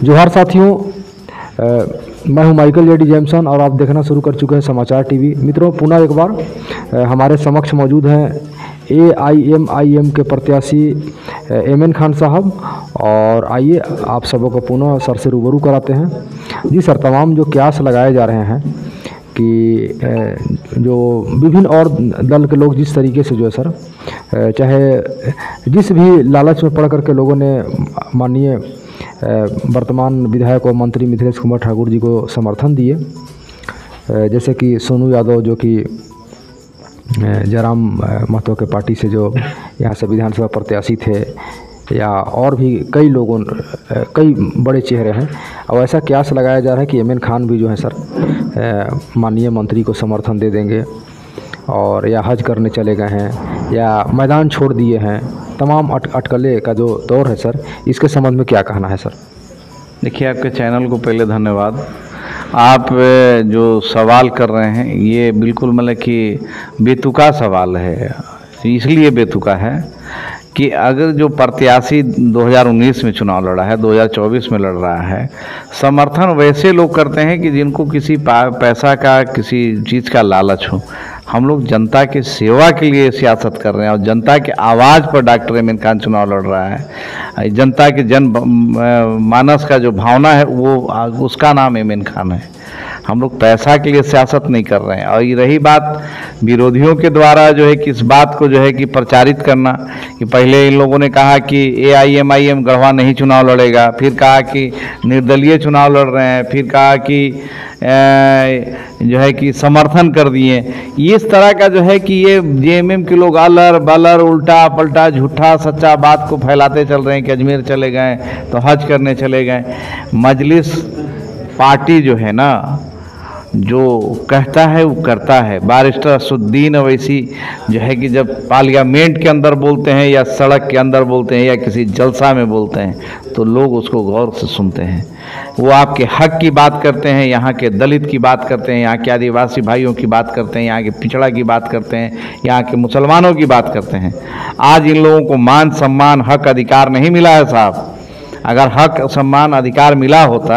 जोहार साथियों, मैं हूं माइकल जेडी जेमसन और आप देखना शुरू कर चुके हैं समाचार टीवी। मित्रों, पुनः एक बार हमारे समक्ष मौजूद हैं AIMIM के प्रत्याशी एमएन खान साहब। और आइए आप सबों को पुनः सर से रूबरू कराते हैं। जी सर, तमाम जो क्यास लगाए जा रहे हैं कि जो विभिन्न और दल के लोग जिस तरीके से जो है सर, चाहे जिस भी लालच में पड़ करके लोगों ने माननीय वर्तमान विधायक और मंत्री मिथिलेश कुमार ठाकुर जी को समर्थन दिए, जैसे कि सोनू यादव जो कि जयराम महतो के पार्टी से जो यहाँ से विधानसभा प्रत्याशी थे, या और भी कई लोगों कई बड़े चेहरे हैं। और ऐसा क्यास लगाया जा रहा है कि एमएन खान भी जो है सर माननीय मंत्री को समर्थन दे देंगे और या हज करने चले गए हैं या मैदान छोड़ दिए हैं। तमाम अटकले का जो दौर है सर, इसके संबंध में क्या कहना है सर? देखिए, आपके चैनल को पहले धन्यवाद। आप जो सवाल कर रहे हैं ये बिल्कुल मतलब कि बेतुका सवाल है। इसलिए बेतुका है कि अगर जो प्रत्याशी 2019 में चुनाव लड़ा है, 2024 में लड़ रहा है, समर्थन वैसे लोग करते हैं कि जिनको किसी पैसा का किसी चीज़ का लालच हो। हम लोग जनता की सेवा के लिए सियासत कर रहे हैं और जनता के आवाज़ पर डॉक्टर एमएन खान चुनाव लड़ रहा है। जनता के जन मानस का जो भावना है वो उसका नाम एमएन खान है। हम लोग पैसा के लिए सियासत नहीं कर रहे हैं। और ये रही बात विरोधियों के द्वारा जो है कि इस बात को जो है कि प्रचारित करना कि पहले इन लोगों ने कहा कि AIMIM गढ़वा नहीं चुनाव लड़ेगा, फिर कहा कि निर्दलीय चुनाव लड़ रहे हैं, फिर कहा कि जो है कि समर्थन कर दिए। इस तरह का जो है कि ये JMM के लोग अलर बलर उल्टा पलटा झूठा सच्चा बात को फैलाते चल रहे हैं कि अजमेर चले गए तो हज करने चले गए। मजलिस पार्टी जो है ना, जो कहता है वो करता है। बैरिस्टर असदुद्दीन अवैसी जो है कि जब पार्लियामेंट के अंदर बोलते हैं या सड़क के अंदर बोलते हैं या किसी जलसा में बोलते हैं तो लोग उसको गौर से सुनते हैं। वो आपके हक की बात करते हैं, यहाँ के दलित की बात करते हैं, यहाँ के आदिवासी भाइयों की बात करते हैं, यहाँ के पिछड़ा की बात करते हैं, यहाँ के मुसलमानों की बात करते हैं। आज इन लोगों को मान सम्मान हक अधिकार नहीं मिला है साहब। अगर हक सम्मान अधिकार मिला होता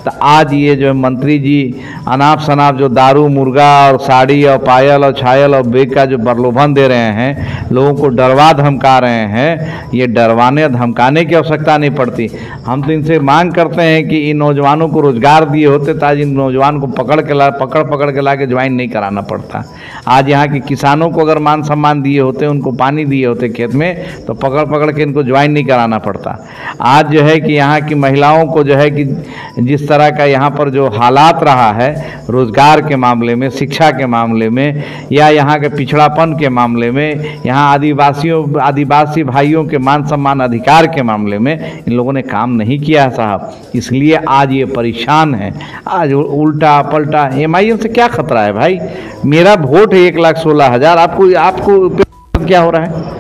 तो आज ये जो मंत्री जी अनाप शनाप जो दारू मुर्गा और साड़ी और पायल और छायल और बेग का जो प्रलोभन दे रहे हैं, लोगों को डरवा धमका रहे हैं, ये डरवाने धमकाने की आवश्यकता नहीं पड़ती। हम तो इनसे मांग करते हैं कि इन नौजवानों को रोजगार दिए होते तो आज इन नौजवान को पकड़ के ला के ज्वाइन नहीं कराना पड़ता। आज यहाँ के किसानों को अगर मान सम्मान दिए होते, उनको पानी दिए होते खेत में, तो पकड़ के इनको ज्वाइन नहीं कराना पड़ता। आज जो है कि यहाँ की महिलाओं को जो है कि जिस तरह का यहाँ पर जो हालात रहा है रोजगार के मामले में, शिक्षा के मामले में, या यहाँ के पिछड़ापन के मामले में, यहाँ आदिवासी भाइयों के मान सम्मान अधिकार के मामले में इन लोगों ने काम नहीं किया है साहब। इसलिए आज ये परेशान है। आज उल्टा पलटा MIM से क्या खतरा है भाई? मेरा वोट है 1,16,000। आपको क्या हो रहा है?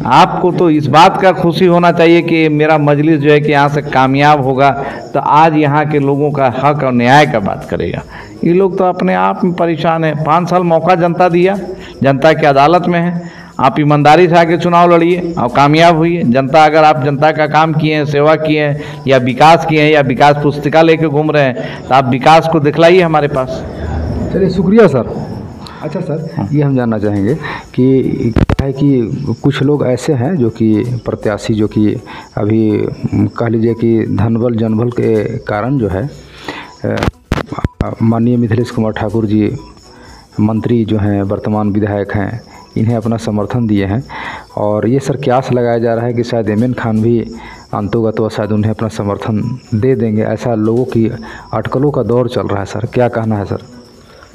आपको तो इस बात का खुशी होना चाहिए कि मेरा मजलिस जो है कि यहाँ से कामयाब होगा तो आज यहाँ के लोगों का हक और न्याय का बात करेगा। ये लोग तो अपने आप में परेशान है। 5 साल मौका जनता दिया, जनता की अदालत में है। आप ईमानदारी से आके चुनाव लड़िए और कामयाब हुई। जनता अगर आप जनता का काम किए हैं, सेवा किए हैं या विकास किए हैं या विकास पुस्तिका लेके घूम रहे हैं तो आप विकास को दिखलाइए हमारे पास। चलिए, शुक्रिया सर। अच्छा सर, ये हम जानना चाहेंगे कि क्या है कि कुछ लोग ऐसे हैं जो कि प्रत्याशी जो कि अभी कह लीजिए कि धनबल जनबल के कारण जो है माननीय मिथिलेश कुमार ठाकुर जी मंत्री जो हैं, वर्तमान विधायक हैं, इन्हें अपना समर्थन दिए हैं। और ये सर क्यास लगाया जा रहा है कि शायद एमएन खान भी अंतोगत तो शायद उन्हें अपना समर्थन दे देंगे। ऐसा लोगों की अटकलों का दौर चल रहा है सर, क्या कहना है सर?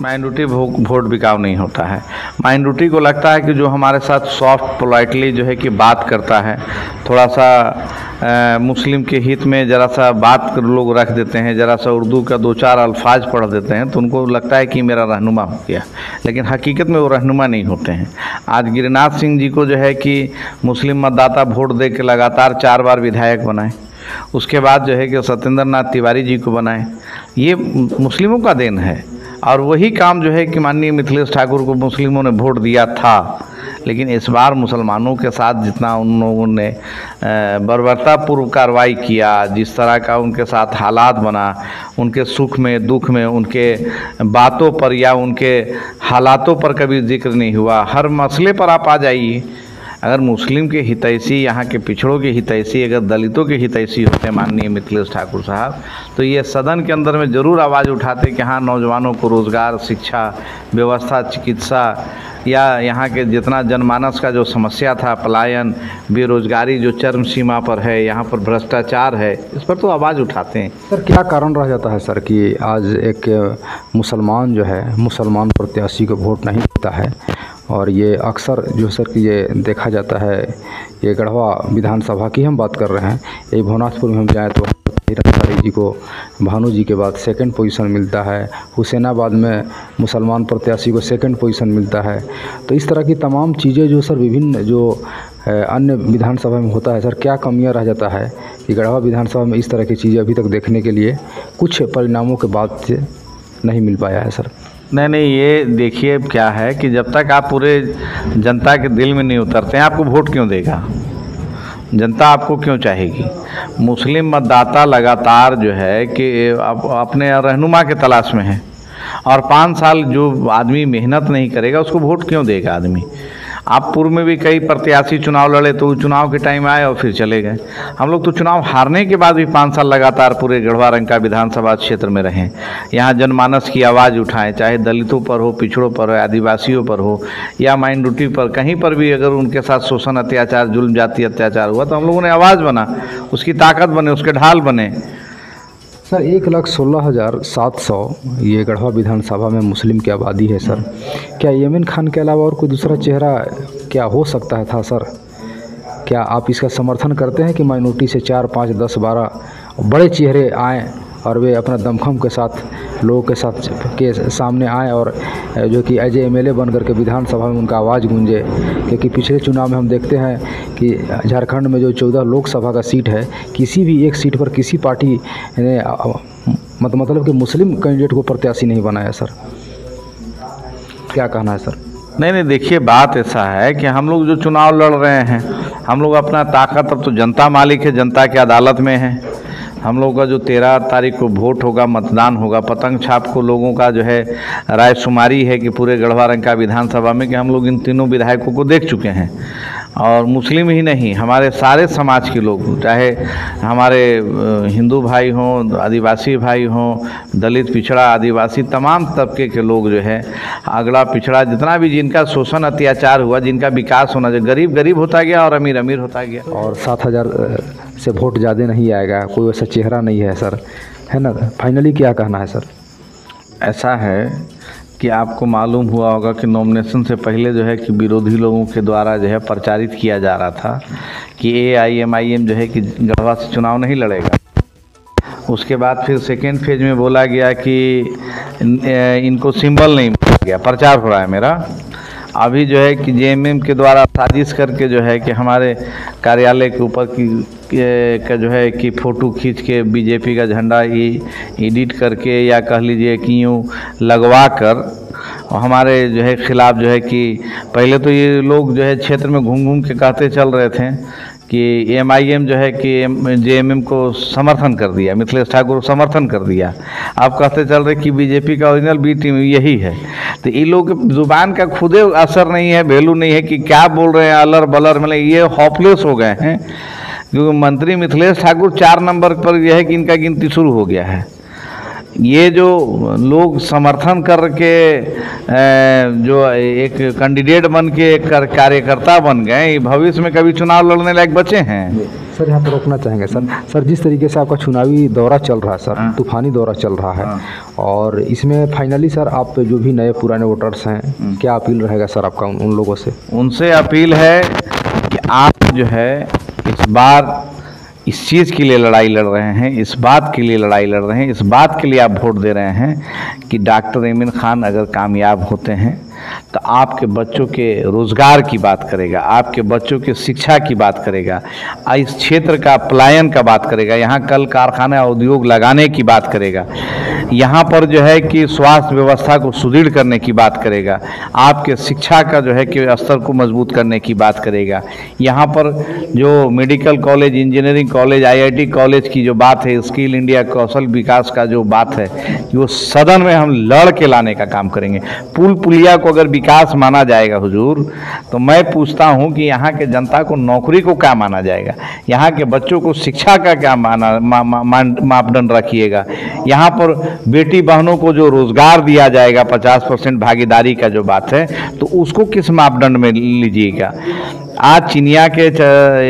माइनॉरिटी वोट बिकाव नहीं होता है। माइनॉरिटी को लगता है कि जो हमारे साथ सॉफ्ट पोलाइटली जो है कि बात करता है, थोड़ा सा मुस्लिम के हित में ज़रा सा बात लोग रख देते हैं, ज़रा सा उर्दू का 2-4 अल्फाज पढ़ देते हैं तो उनको लगता है कि मेरा रहनुमा हो गया। लेकिन हकीकत में वो रहनुमा नहीं होते हैं। आज गिरिनाथ सिंह जी को जो है कि मुस्लिम मतदाता वोट दे के लगातार 4 बार विधायक बनाए। उसके बाद जो है कि सत्येंद्र नाथ तिवारी जी को बनाए। ये मुस्लिमों का देन है। और वही काम जो है कि माननीय मिथिलेश ठाकुर को मुस्लिमों ने वोट दिया था, लेकिन इस बार मुसलमानों के साथ जितना उन लोगों ने बर्बरतापूर्व कार्रवाई किया, जिस तरह का उनके साथ हालात बना, उनके सुख में दुख में उनके बातों पर या उनके हालातों पर कभी जिक्र नहीं हुआ। हर मसले पर आप आ जाइए, अगर मुस्लिम के हितैषी, यहाँ के पिछड़ों के हितैषी, अगर दलितों के हितैषी होते माननीय मिथिलेश ठाकुर साहब, तो ये सदन के अंदर में ज़रूर आवाज़ उठाते कि हाँ, नौजवानों को रोज़गार, शिक्षा व्यवस्था, चिकित्सा या यहाँ के जितना जनमानस का जो समस्या था, पलायन, बेरोजगारी जो चरम सीमा पर है, यहाँ पर भ्रष्टाचार है, इस पर तो आवाज़ उठाते हैं। सर क्या कारण रह जाता है सर कि आज एक मुसलमान जो है, मुसलमान प्रत्याशी को वोट नहीं देता है? और ये अक्सर जो सर कि ये देखा जाता है, ये गढ़वा विधानसभा की हम बात कर रहे हैं, ये भुवनाथपुर में हम जाएँ तो अंसारी जी को भानु जी के बाद सेकंड पोजीशन मिलता है, हुसैनाबाद में मुसलमान प्रत्याशी को सेकंड पोजीशन मिलता है। तो इस तरह की तमाम चीज़ें जो सर विभिन्न जो अन्य विधानसभा में होता है, सर क्या कमियां रह जाता है कि गढ़वा विधानसभा में इस तरह की चीज़ें अभी तक देखने के लिए कुछ परिणामों के बाद से नहीं मिल पाया है सर? नहीं, ये देखिए क्या है कि जब तक आप पूरे जनता के दिल में नहीं उतरते हैं, आपको वोट क्यों देगा? जनता आपको क्यों चाहेगी? मुस्लिम मतदाता लगातार जो है कि अपने रहनुमा के तलाश में है, और 5 साल जो आदमी मेहनत नहीं करेगा उसको वोट क्यों देगा आदमी? आप पूर्व में भी कई प्रत्याशी चुनाव लड़े, तो चुनाव के टाइम आए और फिर चले गए। हम लोग तो चुनाव हारने के बाद भी 5 साल लगातार पूरे गढ़वा रंका विधानसभा क्षेत्र में रहें, यहाँ जनमानस की आवाज़ उठाएं, चाहे दलितों पर हो, पिछड़ों पर हो, आदिवासियों पर हो या माइनॉरिटी पर, कहीं पर भी अगर उनके साथ शोषण, अत्याचार, जुल्म, जाति अत्याचार हुआ तो हम लोगों ने आवाज़ बना, उसकी ताकत बने, उसके ढाल बने। सर 1,16,700 ये गढ़वा विधानसभा में मुस्लिम की आबादी है सर। क्या यमीन खान के अलावा और कोई दूसरा चेहरा क्या हो सकता है था सर? क्या आप इसका समर्थन करते हैं कि माइनॉरिटी से 4, 5, 10, 12 बड़े चेहरे आएँ और वे अपना दमखम के साथ लोगों के सामने आएँ और जो कि एज एमएलए बन करके विधानसभा में उनका आवाज़ गूंजे? क्योंकि पिछले चुनाव में हम देखते हैं कि झारखंड में जो 14 लोकसभा का सीट है, किसी भी एक सीट पर किसी पार्टी ने मतलब कि मुस्लिम कैंडिडेट को प्रत्याशी नहीं बनाया सर। क्या कहना है सर? नहीं, देखिए बात ऐसा है कि हम लोग जो चुनाव लड़ रहे हैं, हम लोग अपना ताकत, अब तो जनता मालिक है, जनता की अदालत में है। हम लोग का जो 13 तारीख को वोट होगा, मतदान होगा, पतंग छाप को लोगों का जो है रायशुमारी है कि पूरे गढ़वा रंका विधानसभा में कि हम लोग इन तीनों विधायकों को देख चुके हैं। और मुस्लिम ही नहीं, हमारे सारे समाज के लोग, चाहे हमारे हिंदू भाई हों, आदिवासी भाई हों, दलित, पिछड़ा, आदिवासी, तमाम तबके के लोग जो है, अगड़ा पिछड़ा, जितना भी जिनका शोषण अत्याचार हुआ, जिनका विकास होना चाहिए, गरीब गरीब होता गया और अमीर अमीर होता गया। और 7,000 से वोट ज़्यादा नहीं आएगा, कोई वैसा चेहरा नहीं है सर, है ना? फाइनली क्या कहना है सर? ऐसा है कि आपको मालूम हुआ होगा कि नॉमिनेशन से पहले जो है कि विरोधी लोगों के द्वारा जो है प्रचारित किया जा रहा था कि AIMIM जो है कि गढ़वा से चुनाव नहीं लड़ेगा। उसके बाद फिर सेकेंड फेज में बोला गया कि इनको सिंबल नहीं मिला गया। प्रचार हो रहा है मेरा अभी जो है कि JMM के द्वारा साजिश करके जो है कि हमारे कार्यालय के ऊपर का जो है कि फ़ोटो खींच के BJP का झंडा एडिट करके या कह लीजिए कि यूँ लगवा कर और हमारे जो है ख़िलाफ़ जो है कि पहले तो ये लोग जो है क्षेत्र में घूम घूम के कहते चल रहे थे कि MIM जो है कि JMM को समर्थन कर दिया, मिथिलेश ठाकुर को समर्थन कर दिया। आप कहते चल रहे कि BJP का ओरिजिनल B टीम यही है। तो ये लोग ज़ुबान का खुदे असर नहीं है, वैल्यू नहीं है कि क्या बोल रहे हैं, अलर बलर, मतलब ये हॉपलेस हो गए हैं। क्योंकि मंत्री मिथिलेश ठाकुर 4 नंबर पर यह है कि इनका गिनती शुरू हो गया है। ये जो लोग समर्थन करके जो एक कैंडिडेट बन के एक कार्यकर्ता बन गए, भविष्य में कभी चुनाव लड़ने लायक बचे हैं? सर यहाँ पर रोकना चाहेंगे सर जिस तरीके से आपका चुनावी दौरा चल रहा है सर, तूफानी दौरा चल रहा है, और इसमें फाइनली सर आप जो भी नए पुराने वोटर्स हैं, क्या अपील रहेगा सर आपका उन लोगों से? उनसे अपील है कि आप जो है इस बार इस चीज़ के लिए लड़ाई लड़ रहे हैं, इस बात के लिए लड़ाई लड़ रहे हैं, इस बात के लिए आप वोट दे रहे हैं कि डॉक्टर यमीन खान अगर कामयाब होते हैं तो आपके बच्चों के रोज़गार की बात करेगा, आपके बच्चों के शिक्षा की बात करेगा, इस क्षेत्र का पलायन का बात करेगा, यहाँ कल कारखाना उद्योग लगाने की बात करेगा। यहाँ पर जो है कि स्वास्थ्य व्यवस्था को सुदृढ़ करने की बात करेगा, आपके शिक्षा का जो है कि स्तर को मजबूत करने की बात करेगा। यहाँ पर जो medical college, engineering college, IIT college की जो बात है, स्किल इंडिया कौशल विकास का जो बात है, वो सदन में हम लड़ के लाने का काम करेंगे। पुल पुलिया को अगर विकास माना जाएगा हुजूर, तो मैं पूछता हूँ कि यहाँ के जनता को नौकरी को क्या माना जाएगा, यहाँ के बच्चों को शिक्षा का क्या मापदंड रखिएगा। यहाँ पर बेटी बहनों को जो रोजगार दिया जाएगा 50% भागीदारी का जो बात है, तो उसको किस मापदंड में लीजिएगा। आज चिनिया के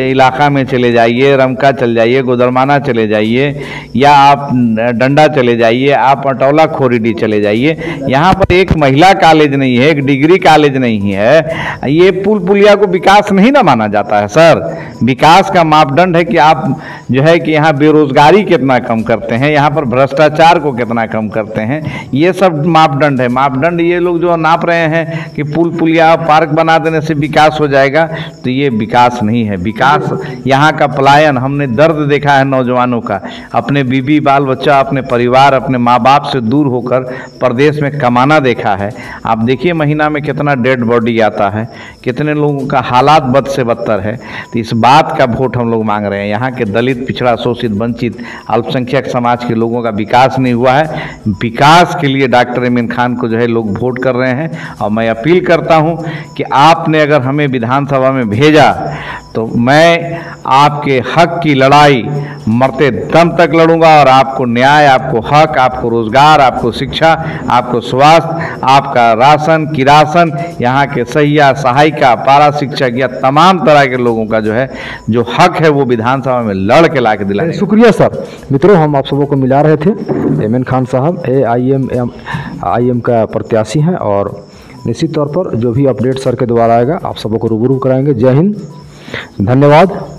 इलाका में चले जाइए, रमका चले जाइए, गोदरमाना चले जाइए, या आप डंडा चले जाइए, आप अटौला खोरीडी चले जाइए, यहाँ पर एक महिला कॉलेज नहीं है, एक डिग्री कॉलेज नहीं है। ये पुल पुलिया को विकास नहीं ना माना जाता है सर। विकास का मापदंड है कि आप जो है कि यहाँ बेरोजगारी कितना कम करते हैं, यहाँ पर भ्रष्टाचार को कितना कम करते हैं, ये सब मापदंड है। मापदंड ये लोग जो नाप रहे हैं कि पुल पुलिया पार्क बना देने से विकास हो जाएगा, तो ये विकास नहीं है। विकास, यहाँ का पलायन, हमने दर्द देखा है नौजवानों का, अपने बीबी बाल बच्चा, अपने परिवार, अपने माँ बाप से दूर होकर प्रदेश में कमाना देखा है। आप देखिए महीना में कितना डेड बॉडी आता है, कितने लोगों का हालात बद से बदतर है। तो इस बात का वोट हम लोग मांग रहे हैं। यहाँ के दलित, पिछड़ा, शोषित, वंचित, अल्पसंख्यक समाज के लोगों का विकास नहीं हुआ है। विकास के लिए डॉक्टर इमरान खान को जो है लोग वोट कर रहे हैं। और मैं अपील करता हूँ कि आपने अगर हमें विधानसभा में भेजा, तो मैं आपके हक की लड़ाई मरते दम तक लड़ूंगा, और आपको न्याय, आपको हक, आपको रोजगार, आपको शिक्षा, आपको स्वास्थ्य, आपका राशन, किरासन, यहाँ के सहिया, सहायिका, पारा शिक्षक, या तमाम तरह के लोगों का जो है जो हक है वो विधानसभा में लड़ के ला के दिलाएंगे। शुक्रिया सर। मित्रों, हम आप सबों को मिला रहे थे इमरान खान साहब, AIM का प्रत्याशी हैं, और निश्चित तौर पर जो भी अपडेट सर के द्वारा आएगा आप सबों को रूबरू कराएंगे। जय हिंद, धन्यवाद।